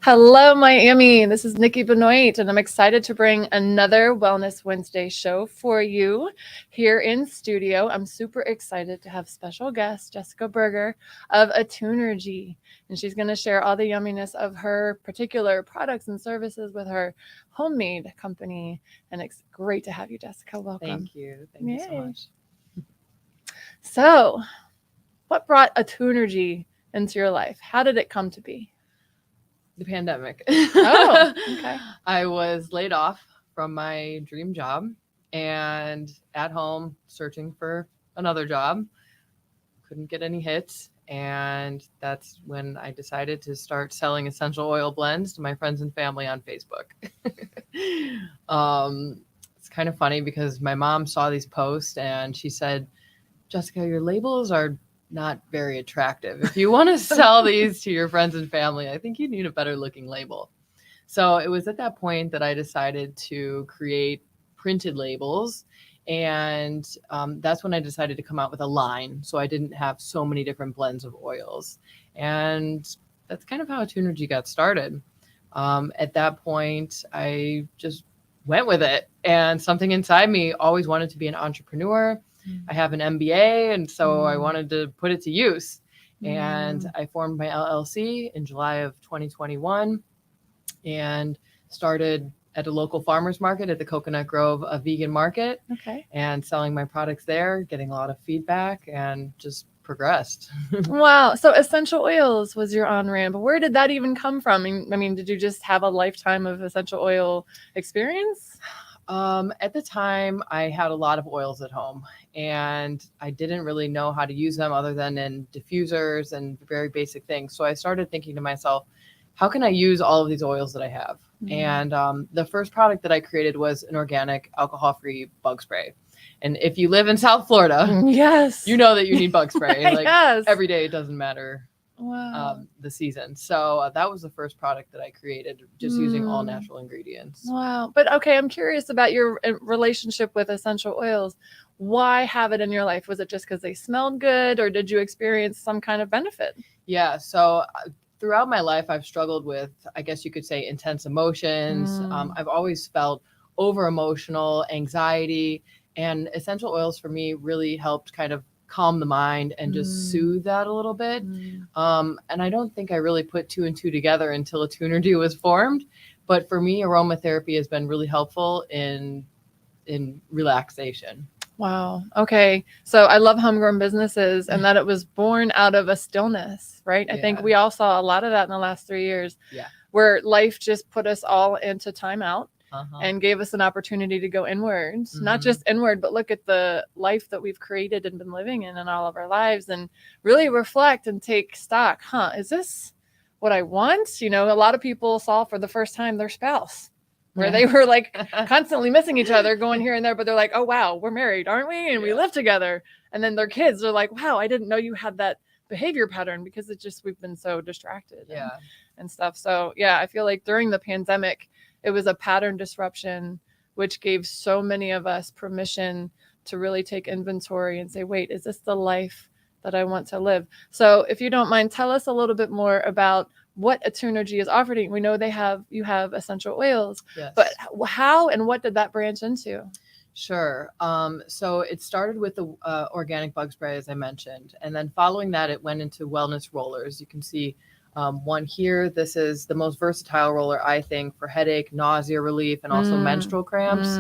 Hello, Miami. This is Nikki Benoit, and I'm excited to bring another Wellness Wednesday show for you here in studio. I'm super excited to have special guest Jessica Berger of Attunergy, and she's going to share all the yumminess of her particular products and services with her homemade company. And it's great to have you, Jessica. Welcome. Thank you. Thank you so much. So, what brought Attunergy into your life? How did it come to be? The pandemic. Oh, okay. I was laid off from my dream job and at home searching for another job. Couldn't get any hits. And that's when I decided to start selling essential oil blends to my friends and family on Facebook. It's kind of funny because my mom saw these posts and she said, Jessica, your labels are not very attractive. If you want to sell these to your friends and family, I think you need a better looking label. So it was at that point that I decided to create printed labels. And that's when I decided to come out with a line. So I didn't have so many different blends of oils. And that's kind of how Attunergy got started. At that point, I just went with it. And something inside me always wanted to be an entrepreneur. I have an MBA, and so I wanted to put it to use. And I formed my LLC in July of 2021 and started at a local farmer's market at the Coconut Grove, a vegan market, and selling my products there, getting a lot of feedback, and just progressed. Wow. So essential oils was your on-ramp. Where did that even come from? I mean, did you just have a lifetime of essential oil experience? At the time, I had a lot of oils at home and I didn't really know how to use them other than in diffusers and very basic things. So I started thinking to myself, how can I use all of these oils that I have? And the first product that I created was an organic alcohol-free bug spray. And if you live in South Florida, yes, you know that you need bug spray. Like yes. Every day, it doesn't matter. Wow. The season. So that was the first product that I created, just using all natural ingredients. Wow. But okay, I'm curious about your relationship with essential oils. Why have it in your life? Was it just because they smelled good, or did you experience some kind of benefit? Yeah. So throughout my life, I've struggled with, I guess you could say, intense emotions. I've always felt over emotional, anxiety, and essential oils for me really helped kind of calm the mind and just soothe that a little bit. And I don't think I really put two and two together until Attunergy was formed. But for me, aromatherapy has been really helpful in relaxation. Wow. Okay. So I love homegrown businesses and that it was born out of a stillness, right? I think we all saw a lot of that in the last 3 years. Yeah. Where life just put us all into timeout. And gave us an opportunity to go inwards, not just inward, but look at the life that we've created and been living in all of our lives and really reflect and take stock. Is this what I want? You know, a lot of people saw for the first time their spouse where they were like constantly missing each other, going here and there, but they're like, oh, wow, we're married, aren't we? And we live together. And then their kids are like, wow, I didn't know you had that behavior pattern because it's just, we've been so distracted and stuff. So yeah, I feel like during the pandemic, it was a pattern disruption, which gave so many of us permission to really take inventory and say, wait, is this the life that I want to live? So if you don't mind, tell us a little bit more about what Attunergy is offering. We know you have essential oils, but how and what did that branch into? Sure. So it started with the organic bug spray, as I mentioned. And then following that, it went into wellness rollers. You can see one here. This is the most versatile roller, I think, for headache, nausea relief, and also menstrual cramps.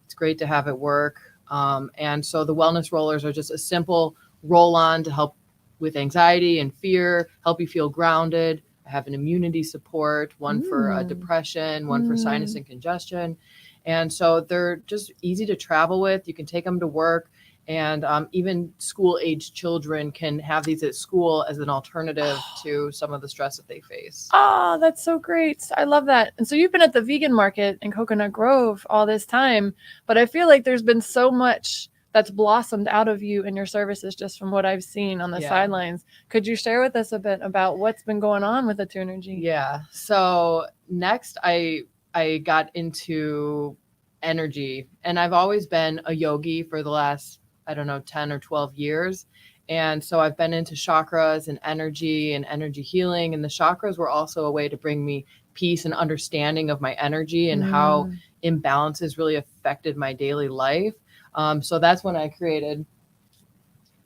It's great to have at work. And so the wellness rollers are just a simple roll-on to help with anxiety and fear, help you feel grounded. I have an immunity support, one for depression, one for sinus and congestion. And so they're just easy to travel with. You can take them to work. And even school-age children can have these at school as an alternative to some of the stress that they face. Oh, that's so great. I love that. And so you've been at the vegan market in Coconut Grove all this time, but I feel like there's been so much that's blossomed out of you and your services just from what I've seen on the sidelines. Could you share with us a bit about what's been going on with Attunergy? Yeah. So next, I got into energy, and I've always been a yogi for the last 10 or 12 years. And so I've been into chakras and energy healing. And the chakras were also a way to bring me peace and understanding of my energy and how imbalances really affected my daily life. So that's when I created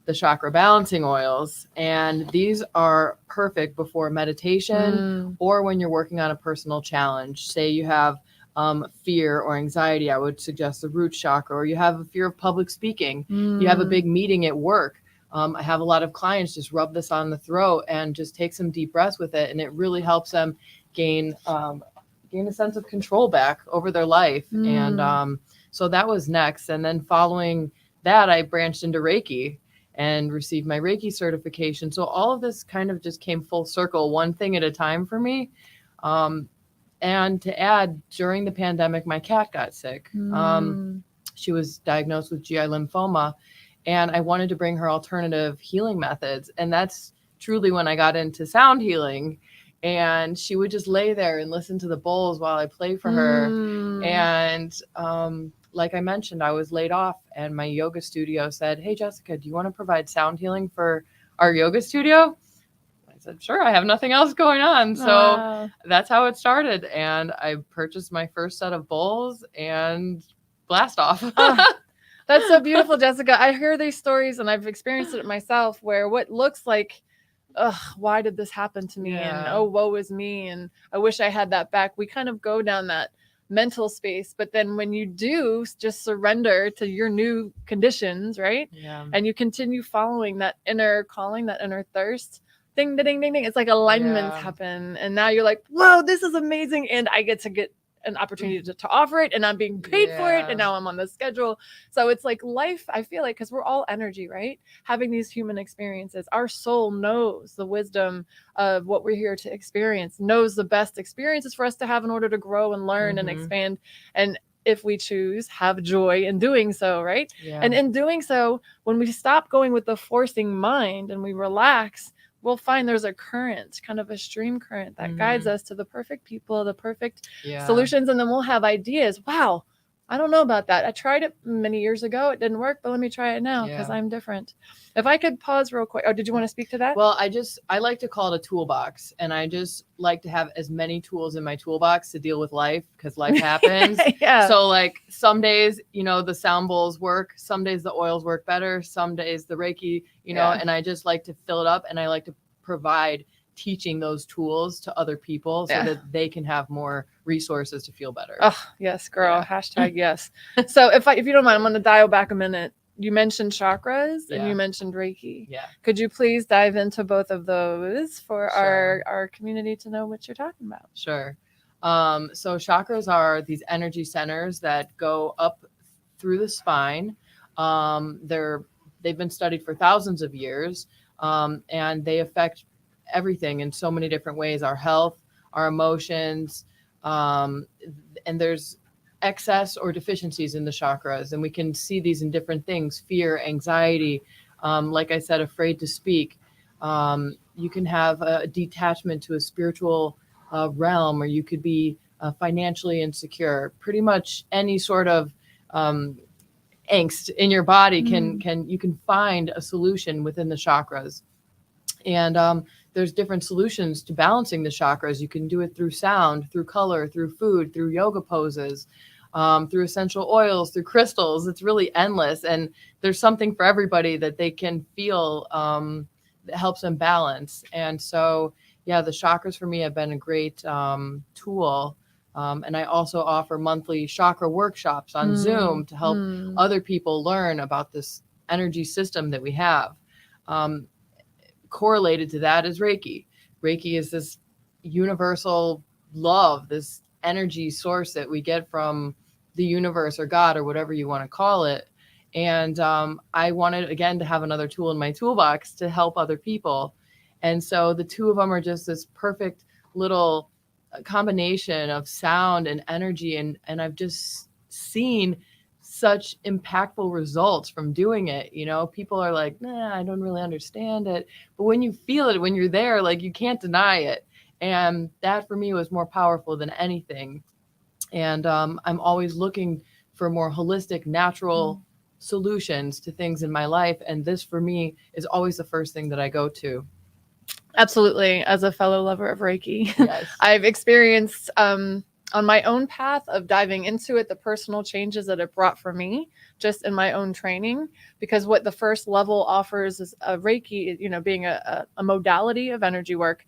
the chakra balancing oils. And these are perfect before meditation or when you're working on a personal challenge. Say you have fear or anxiety, I would suggest the root chakra, or you have a fear of public speaking, you have a big meeting at work. I have a lot of clients just rub this on the throat and just take some deep breaths with it. And it really helps them gain a sense of control back over their life. And so that was next. And then following that, I branched into Reiki and received my Reiki certification. So all of this kind of just came full circle, one thing at a time for me. And to add, during the pandemic, my cat got sick. She was diagnosed with GI lymphoma, and I wanted to bring her alternative healing methods. And that's truly when I got into sound healing. And she would just lay there and listen to the bowls while I play for her. And like I mentioned, I was laid off, and my yoga studio said, "Hey, Jessica, do you want to provide sound healing for our yoga studio?" I said, "Sure, I have nothing else going on." So that's how it started. And I purchased my first set of bowls and blast off. That's so beautiful, Jessica. I hear these stories, and I've experienced it myself, where what looks like, why did this happen to me? And oh, woe is me. And I wish I had that back. We kind of go down that mental space. But then when you do just surrender to your new conditions, right? And you continue following that inner calling, that inner thirst, ding, ding, ding, ding, ding. It's like alignments happen. And now you're like, whoa, this is amazing. And I get an opportunity to offer it, and I'm being paid for it, and now I'm on the schedule. So it's like life, I feel like, because we're all energy, right? Having these human experiences, our soul knows the wisdom of what we're here to experience, knows the best experiences for us to have in order to grow and learn and expand, and if we choose, have joy in doing so, right? And in doing so, when we stop going with the forcing mind and we relax, we'll find there's a current, kind of a stream current that guides us to the perfect people, the perfect solutions. And then we'll have ideas. Wow, I don't know about that. I tried it many years ago. It didn't work, but let me try it now because I'm different. If I could pause real quick. Oh, did you want to speak to that? Well, I like to call it a toolbox, and I just like to have as many tools in my toolbox to deal with life, because life happens. So like some days, the sound bowls work. Some days the oils work better. Some days the Reiki, and I just like to fill it up, and I like to provide teaching those tools to other people so that they can have more resources to feel better. Oh, yes, girl. Hashtag yes. So if you don't mind, I'm going to dial back a minute. You mentioned chakras and you mentioned Reiki. Could you please dive into both of those for our community to know what you're talking about? Sure. So chakras are these energy centers that go up through the spine. They've been studied for thousands of years, and they affect everything in so many different ways: our health, our emotions, and there's excess or deficiencies in the chakras, and we can see these in different things: fear, anxiety, like I said, afraid to speak. You can have a detachment to a spiritual realm, or you could be financially insecure. Pretty much any sort of angst in your body you can find a solution within the chakras. And there's different solutions to balancing the chakras. You can do it through sound, through color, through food, through yoga poses, through essential oils, through crystals. It's really endless. And there's something for everybody that they can feel that helps them balance. And so, the chakras for me have been a great tool. And I also offer monthly chakra workshops on Zoom to help other people learn about this energy system that we have. Correlated to that is Reiki. Reiki is this universal love, this energy source that we get from the universe or God or whatever you want to call it. And I wanted, again, to have another tool in my toolbox to help other people. And so the two of them are just this perfect little combination of sound and energy. And I've just seen such impactful results from doing it. People are like, nah, I don't really understand it. But when you feel it, when you're there, like, you can't deny it. And that for me was more powerful than anything. And I'm always looking for more holistic, natural solutions to things in my life. And this for me is always the first thing that I go to. Absolutely. As a fellow lover of Reiki, Yes. I've experienced on my own path of diving into it, the personal changes that it brought for me just in my own training, because what the first level offers is a Reiki, being a modality of energy work.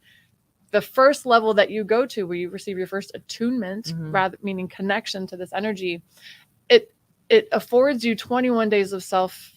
The first level that you go to, where you receive your first attunement, rather meaning connection to this energy, it affords you 21 days of self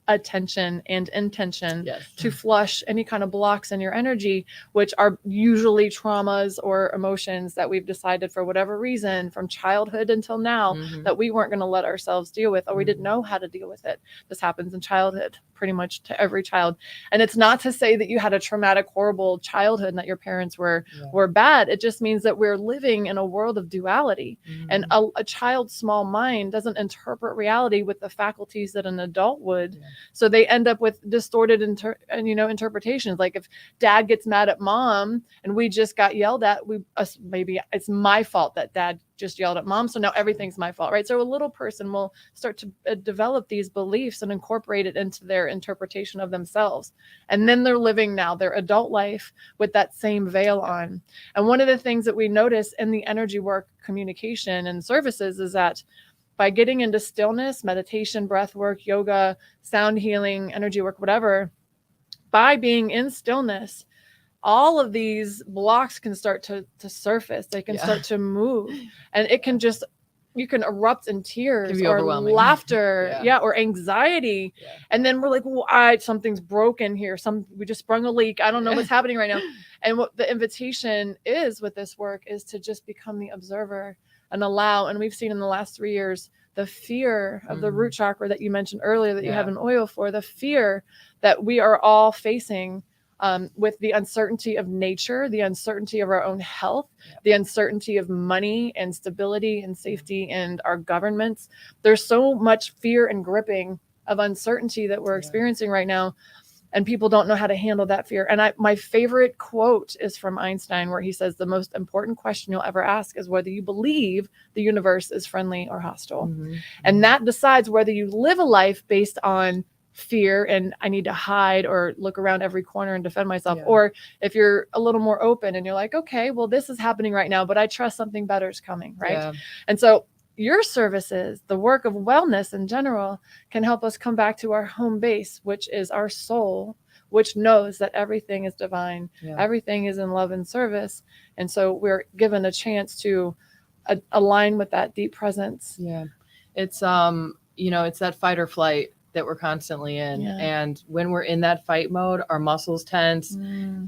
attention and intention to flush any kind of blocks in your energy, which are usually traumas or emotions that we've decided for whatever reason from childhood until now that we weren't going to let ourselves deal with, or we didn't know how to deal with it. This happens in childhood pretty much to every child. And it's not to say that you had a traumatic, horrible childhood and that your parents were bad. It just means that we're living in a world of duality. And a child's small mind doesn't interpret reality with the faculties that an adult would. So they end up with distorted interpretations. Like if dad gets mad at mom and we just got yelled at, maybe it's my fault that dad just yelled at mom, so now everything's my fault, right? So a little person will start to develop these beliefs and incorporate it into their interpretation of themselves. And then they're living now their adult life with that same veil on. And one of the things that we notice in the energy work communication and services is that by getting into stillness, meditation, breath work, yoga, sound healing, energy work, whatever, by being in stillness, all of these blocks can start to surface. They can start to move, and it can you can erupt in tears or laughter, or anxiety. And then we're like, well, something's broken here. We just sprung a leak. I don't know what's happening right now. And what the invitation is with this work is to just become the observer and allow. And we've seen in the last 3 years, the fear of the root chakra that you mentioned earlier, that you have an oil for, the fear that we are all facing with the uncertainty of nature, the uncertainty of our own health, the uncertainty of money and stability and safety and our governments. There's so much fear and gripping of uncertainty that we're experiencing right now. And people don't know how to handle that fear. And my favorite quote is from Einstein, where he says, the most important question you'll ever ask is whether you believe the universe is friendly or hostile. And that decides whether you live a life based on fear and I need to hide or look around every corner and defend myself. Or if you're a little more open and you're like, okay, well, this is happening right now, but I trust something better is coming, right? And so your services, the work of wellness in general, can help us come back to our home base, which is our soul, which knows that everything is divine. Everything is in love and service. And so we're given a chance to align with that deep presence. It's, it's that fight or flight that we're constantly in. And when we're in that fight mode, our muscles tense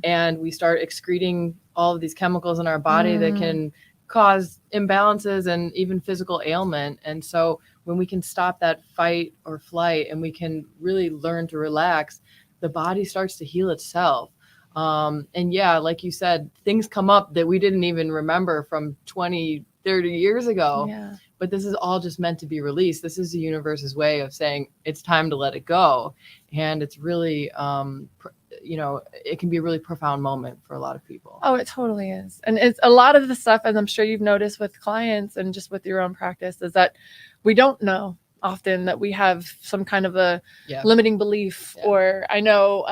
and we start excreting all of these chemicals in our body that can cause imbalances and even physical ailment. And so when we can stop that fight or flight and we can really learn to relax, the body starts to heal itself. And like you said, things come up that we didn't even remember from 20, 30 years ago. But this is all just meant to be released. This is the universe's way of saying it's time to let it go. And it's really, it can be a really profound moment for a lot of people. Oh, it totally is. And it's a lot of the stuff, as I'm sure you've noticed with clients and just with your own practice, is that we don't know often that we have some kind of a limiting belief. Or I know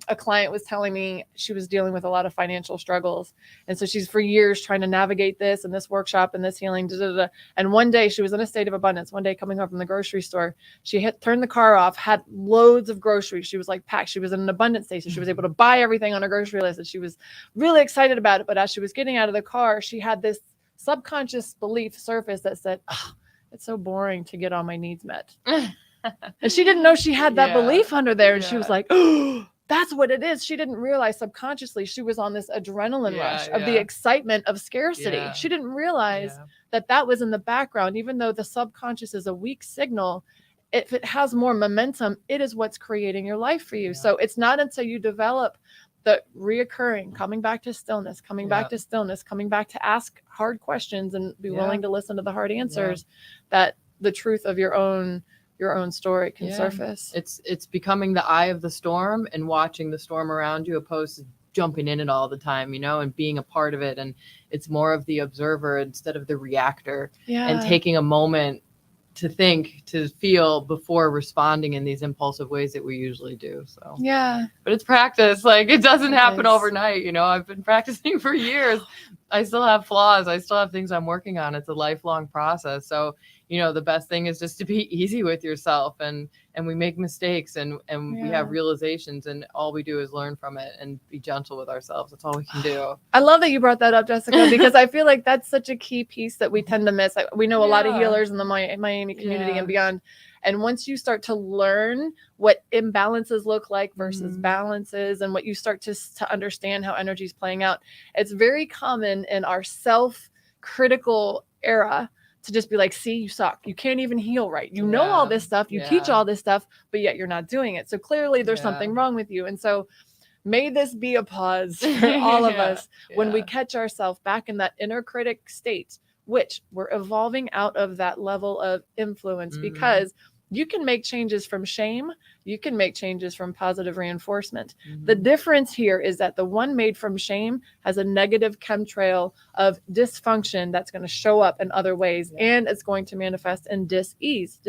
a client was telling me she was dealing with a lot of financial struggles. And so she's for years trying to navigate this and this workshop and this healing. And one day she was in a state of abundance. One day coming home from the grocery store, she had turned the car off, had loads of groceries. She was like packed. She was in an abundant state. So she was able to buy everything on her grocery list. And she was really excited about it. But as she was getting out of the car, she had this subconscious belief surface that said, oh, it's so boring to get all my needs met. And she didn't know she had that belief under there. And she was like, oh, that's what it is. She didn't realize subconsciously she was on this adrenaline rush of the excitement of scarcity. She didn't realize that was in the background, even though the subconscious is a weak signal. If it has more momentum, it is what's creating your life for you. So it's not until you develop the reoccurring, coming back to stillness, coming back to stillness, coming back to ask hard questions and be willing to listen to the hard answers, that the truth of your own story can surface. It's becoming the eye of the storm and watching the storm around you, opposed to jumping in it all the time, and being a part of it. And it's more of the observer instead of the reactor, and taking a moment to think, to feel before responding in these impulsive ways that we usually do. So yeah, but it's practice. Like it doesn't happen is. overnight. You know, I've been practicing for years. I still have flaws. I still have things I'm working on. It's a lifelong process. So, you know, the best thing is just to be easy with yourself, and we make mistakes, and we have realizations, and all we do is learn from it and be gentle with ourselves. That's all we can do. I love that you brought that up, Jessica, because I feel like that's such a key piece that we tend to miss. We know a lot of healers in the Miami community and beyond. And once you start to learn what imbalances look like versus balances, and what you start to understand how energy is playing out, it's very common in our self-critical era to just be like, see, you suck. You can't even heal right. You know all this stuff. You teach all this stuff, but yet you're not doing it. So clearly there's something wrong with you. And so may this be a pause for all of us when we catch ourselves back in that inner critic state, which we're evolving out of that level of influence, because you can make changes from shame. You can make changes from positive reinforcement. The difference here is that the one made from shame has a negative chemtrail of dysfunction that's going to show up in other ways, and it's going to manifest in disease,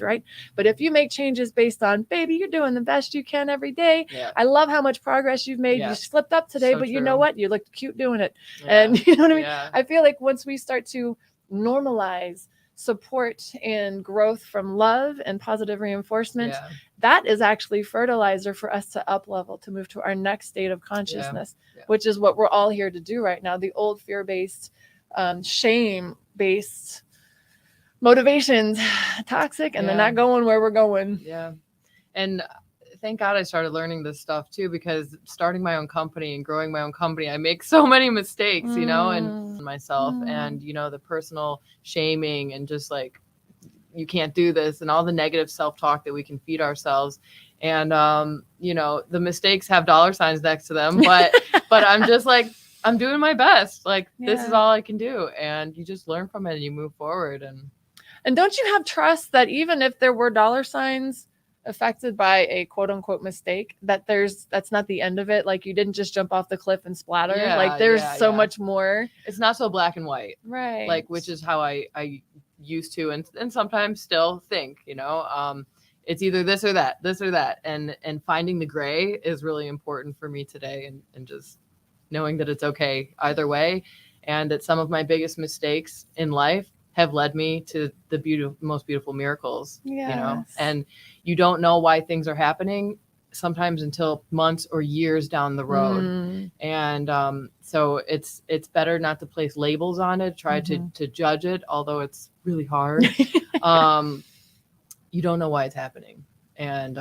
right? But if you make changes based on, baby, you're doing the best you can every day. I love how much progress you've made. You slipped up today, but you know what? You looked cute doing it. And you know what I mean? I feel like once we start to normalize support and growth from love and positive reinforcement, that is actually fertilizer for us to up level, to move to our next state of consciousness, which is what we're all here to do right now. The old fear-based, shame-based motivations, toxic, and they're not going where we're going. And thank God I started learning this stuff too, because starting my own company and growing my own company, I make so many mistakes, you know, and myself, and, you know, the personal shaming, and just like, you can't do this, and all the negative self-talk that we can feed ourselves. And, you know, the mistakes have dollar signs next to them, but I'm just like, I'm doing my best. Like, this is all I can do. And you just learn from it and you move forward. And don't you have trust that even if there were dollar signs affected by a quote unquote mistake, that's not the end of it? Like, you didn't just jump off the cliff and splatter. Like, there's so much more. It's not so black and white. Right. Like, which is how I used to, and sometimes still think, you know, it's either this or that. And finding the gray is really important for me today, and just knowing that it's okay either way. And that some of my biggest mistakes in life have led me to the most beautiful miracles, you know, and you don't know why things are happening sometimes until months or years down the road. And so it's better not to place labels on it, try to judge it, although it's really hard. You don't know why it's happening. And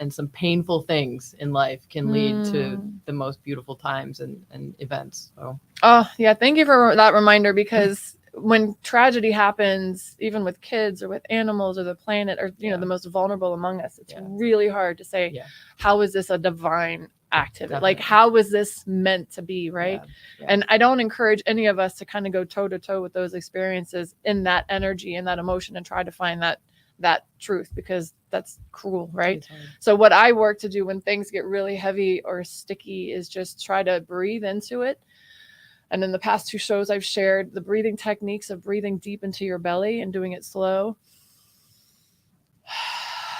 some painful things in life can lead to the most beautiful times and events. So. Oh yeah. Thank you for that reminder, because when tragedy happens, even with kids or with animals or the planet, or, you know, the most vulnerable among us, it's really hard to say, how is this a divine activity? Like, how is this meant to be? Right. And I don't encourage any of us to kind of go toe to toe with those experiences in that energy and that emotion and try to find that truth, because that's cruel. Right. So what I work to do when things get really heavy or sticky is just try to breathe into it. And in the past 2 shows, I've shared the breathing techniques of breathing deep into your belly and doing it slow.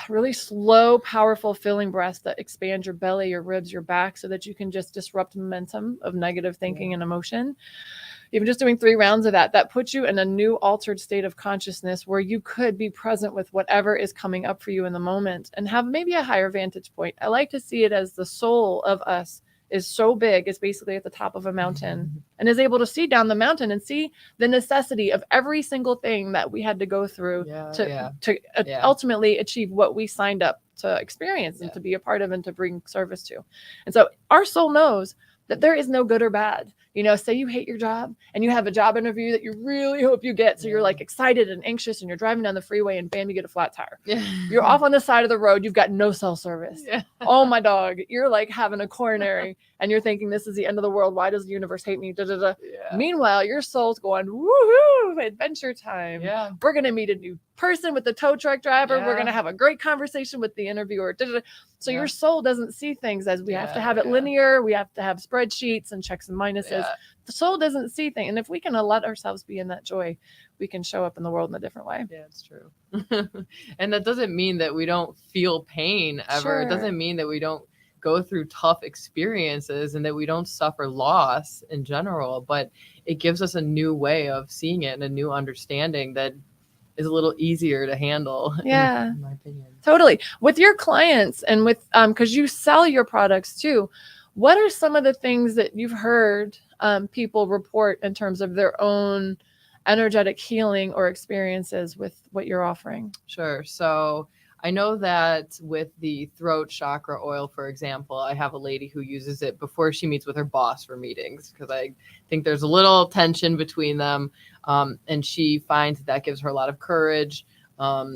Really slow, powerful, filling breaths that expand your belly, your ribs, your back, so that you can just disrupt momentum of negative thinking and emotion. Even just doing 3 rounds of that puts you in a new altered state of consciousness where you could be present with whatever is coming up for you in the moment and have maybe a higher vantage point. I like to see it as the soul of us is so big, it's basically at the top of a mountain, and is able to see down the mountain and see the necessity of every single thing that we had to go through to ultimately achieve what we signed up to experience and to be a part of and to bring service to. And so our soul knows that there is no good or bad. You know, say you hate your job and you have a job interview that you really hope you get. So you're like excited and anxious, and you're driving down the freeway and bam, you get a flat tire. You're off on the side of the road. You've got no cell service. Oh my dog. You're like having a coronary and you're thinking, this is the end of the world. Why does the universe hate me? Meanwhile, your soul's going, woohoo, adventure time. We're going to meet a new person with the tow truck driver. Yeah. We're going to have a great conversation with the interviewer. So your soul doesn't see things as we have to have it linear. We have to have spreadsheets and checks and minuses. Yeah. The soul doesn't see things. And if we can let ourselves be in that joy, we can show up in the world in a different way. Yeah, it's true. And that doesn't mean that we don't feel pain ever. Sure. It doesn't mean that we don't go through tough experiences and that we don't suffer loss in general, but it gives us a new way of seeing it and a new understanding that is a little easier to handle. Yeah. In my opinion. Totally. With your clients and with, because you sell your products too, what are some of the things that you've heard people report in terms of their own energetic healing or experiences with what you're offering? Sure. So I know that with the throat chakra oil, for example, I have a lady who uses it before she meets with her boss for meetings because I think there's a little tension between them. And she finds that gives her a lot of courage.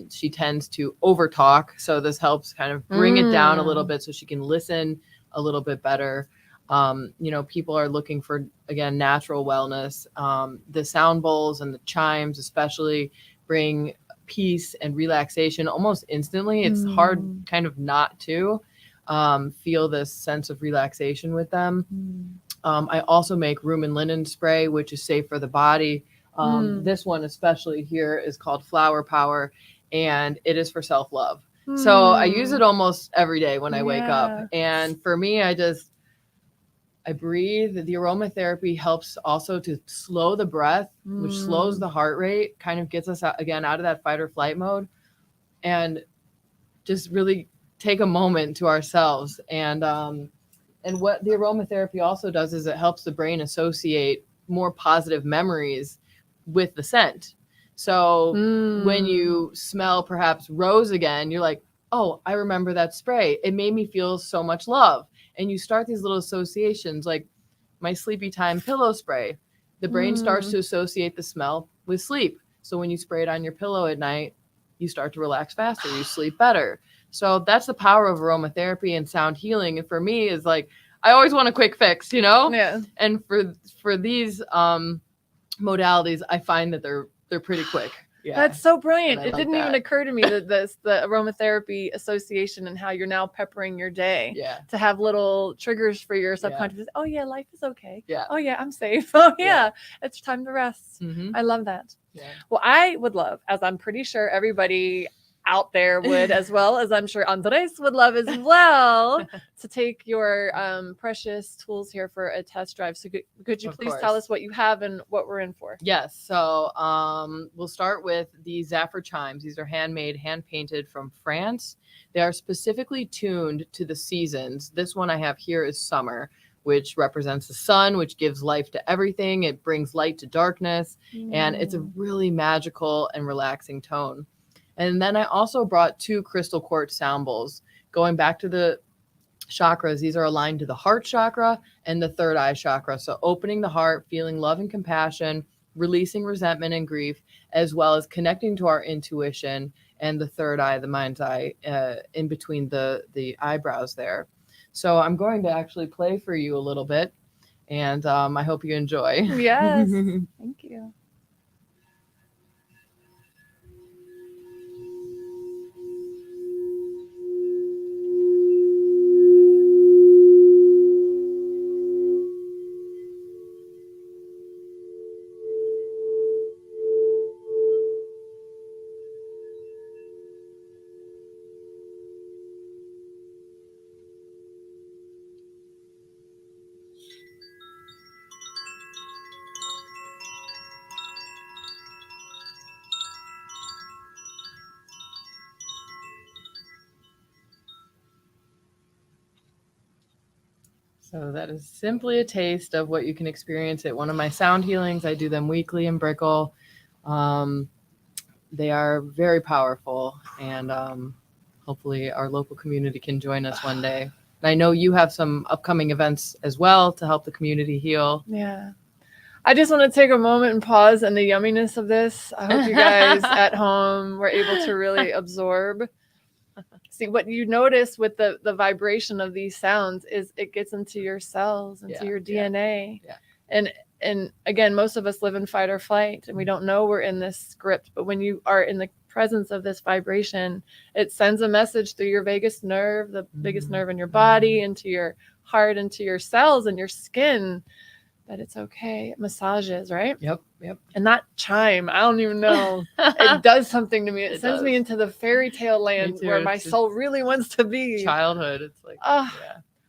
She tends to overtalk. So this helps kind of bring it down a little bit so she can listen a little bit better. People are looking for, again, natural wellness. The sound bowls and the chimes especially bring peace and relaxation almost instantly. It's hard kind of not to feel this sense of relaxation with them. I also make room and linen spray, which is safe for the body. This one especially here is called Flower Power, and it is for self-love. So I use it almost every day when I wake up. And for me, I breathe. The aromatherapy helps also to slow the breath, which slows the heart rate, kind of gets us out of that fight or flight mode, and just really take a moment to ourselves. And what the aromatherapy also does is it helps the brain associate more positive memories with the scent. So when you smell perhaps rose again, you're like, oh, I remember that spray. It made me feel so much love. And you start these little associations like my sleepy time pillow spray. The brain starts to associate the smell with sleep. So when you spray it on your pillow at night, you start to relax faster. You sleep better. So that's the power of aromatherapy and sound healing. And for me is like, I always want a quick fix, Yeah. And for these modalities, I find that they're pretty quick. Yeah. That's so brilliant. It didn't even occur to me that the aromatherapy association and how you're now peppering your day to have little triggers for your subconscious. Oh yeah, life is okay. Yeah. Oh yeah, I'm safe. Oh yeah, it's time to rest. I love that. Yeah. Well, I would love, as I'm pretty sure everybody out there would, as well as I'm sure Andres would love as well, to take your precious tools here for a test drive. So could you please tell us what you have and what we're in for? Yes. So we'll start with the Zephyr chimes. These are handmade, hand-painted from France. They are specifically tuned to the seasons. This one I have here is summer, which represents the sun, which gives life to everything. It brings light to darkness, and it's a really magical and relaxing tone. And then I also brought 2 crystal quartz sound bowls. Going back to the chakras, these are aligned to the heart chakra and the third eye chakra. So opening the heart, feeling love and compassion, releasing resentment and grief, as well as connecting to our intuition and the third eye, the mind's eye, in between the eyebrows there. So I'm going to actually play for you a little bit, and I hope you enjoy. Yes. Thank you. So that is simply a taste of what you can experience at one of my sound healings. I do them weekly in Brickell. They are very powerful, and hopefully our local community can join us one day. And I know you have some upcoming events as well to help the community heal. Yeah. I just want to take a moment and pause in the yumminess of this. I hope you guys at home were able to really absorb. See, what you notice with the vibration of these sounds is it gets into your cells, into your DNA. Yeah. And again, most of us live in fight or flight, and we don't know we're in this script. But when you are in the presence of this vibration, it sends a message through your vagus nerve, the biggest nerve in your body, into your heart, into your cells and your skin, that it's okay. It massages, right? Yep. And that chime, I don't even know. It does something to me. It sends me into the fairy tale land where my soul really wants to be. Childhood. It's like,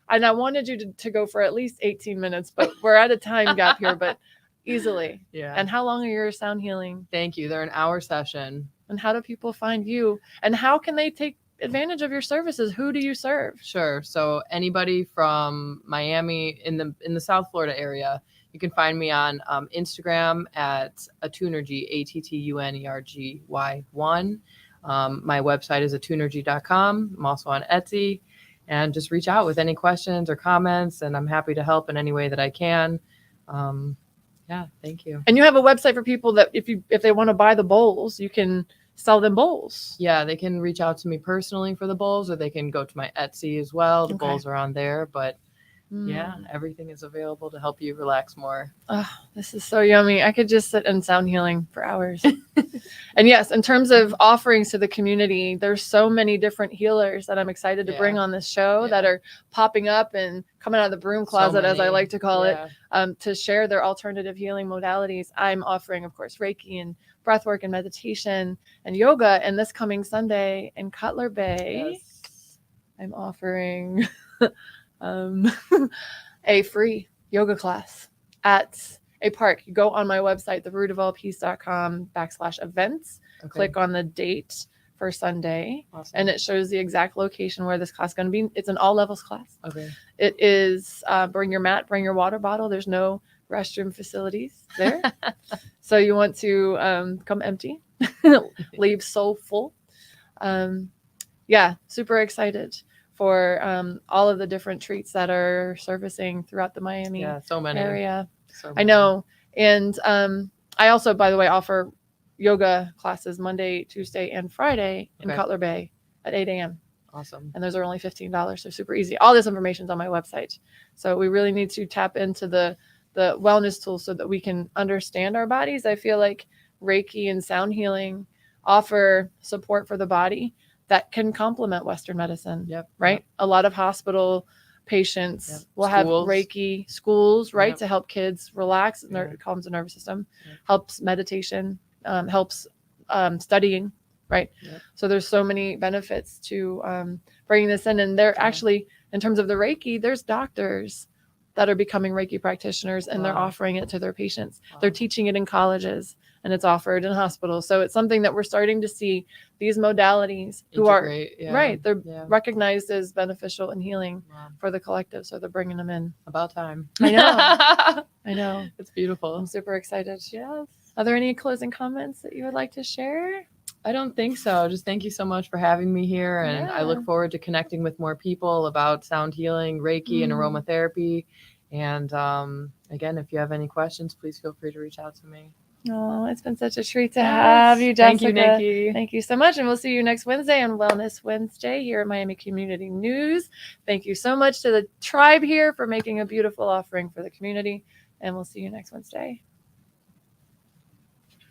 And I wanted you to go for at least 18 minutes, but we're at a time gap here, but easily. Yeah. And how long are your sound healing? Thank you. They're an hour session. And how do people find you? And how can they take advantage of your services? Who do you serve? Sure. So anybody from Miami in the South Florida area, you can find me on Instagram at Attunergy, Attunergy1. My website is attunergy.com. I'm also on Etsy, and just reach out with any questions or comments, and I'm happy to help in any way that I can. Thank you. And you have a website for people that if they want to buy the bowls, you can sell them bowls. Yeah, they can reach out to me personally for the bowls, or they can go to my Etsy as well. The bowls are on there, but everything is available to help you relax more. Oh, this is so yummy. I could just sit in sound healing for hours. And yes, in terms of offerings to the community, there's so many different healers that I'm excited to bring on this show that are popping up and coming out of the broom closet, as I like to call it, to share their alternative healing modalities. I'm offering, of course, Reiki and breathwork and meditation and yoga. And this coming Sunday in Cutler Bay, I'm offering a free yoga class at a park. You go on my website, therootofallpeace.com/events, click on the date for Sunday, and it shows the exact location where this class is going to be. It's an all levels class. It is bring your mat, bring your water bottle. There's no restroom facilities there. So you want to come empty, leave soulful. Super excited for all of the different treats that are servicing throughout the Miami area. I know. And I also, by the way, offer yoga classes Monday, Tuesday, and Friday in Cutler Bay at 8 a.m. Awesome. And those are only $15. So super easy. All this information is on my website. So we really need to tap into the wellness tools so that we can understand our bodies. I feel like Reiki and sound healing offer support for the body that can complement Western medicine, right? A lot of hospital patients will have Reiki schools, right? To help kids relax, calms the nervous system, helps meditation, helps studying, right? So there's so many benefits to bringing this in. And they're actually, in terms of the Reiki, there's doctors that are becoming Reiki practitioners, and they're offering it to their patients. They're teaching it in colleges, and it's offered in hospitals. So it's something that we're starting to see these modalities they're recognized as beneficial and healing for the collective. So they're bringing them in. About time. I know. I know. It's beautiful. I'm super excited. Yes. Are there any closing comments that you would like to share? I don't think so. Just thank you so much for having me here. And I look forward to connecting with more people about sound healing, Reiki, and aromatherapy. And again, if you have any questions, please feel free to reach out to me. Oh, it's been such a treat to have you, Jessica. Thank you, Nikki. Thank you so much. And we'll see you next Wednesday on Wellness Wednesday here at Miami Community News. Thank you so much to the tribe here for making a beautiful offering for the community. And we'll see you next Wednesday.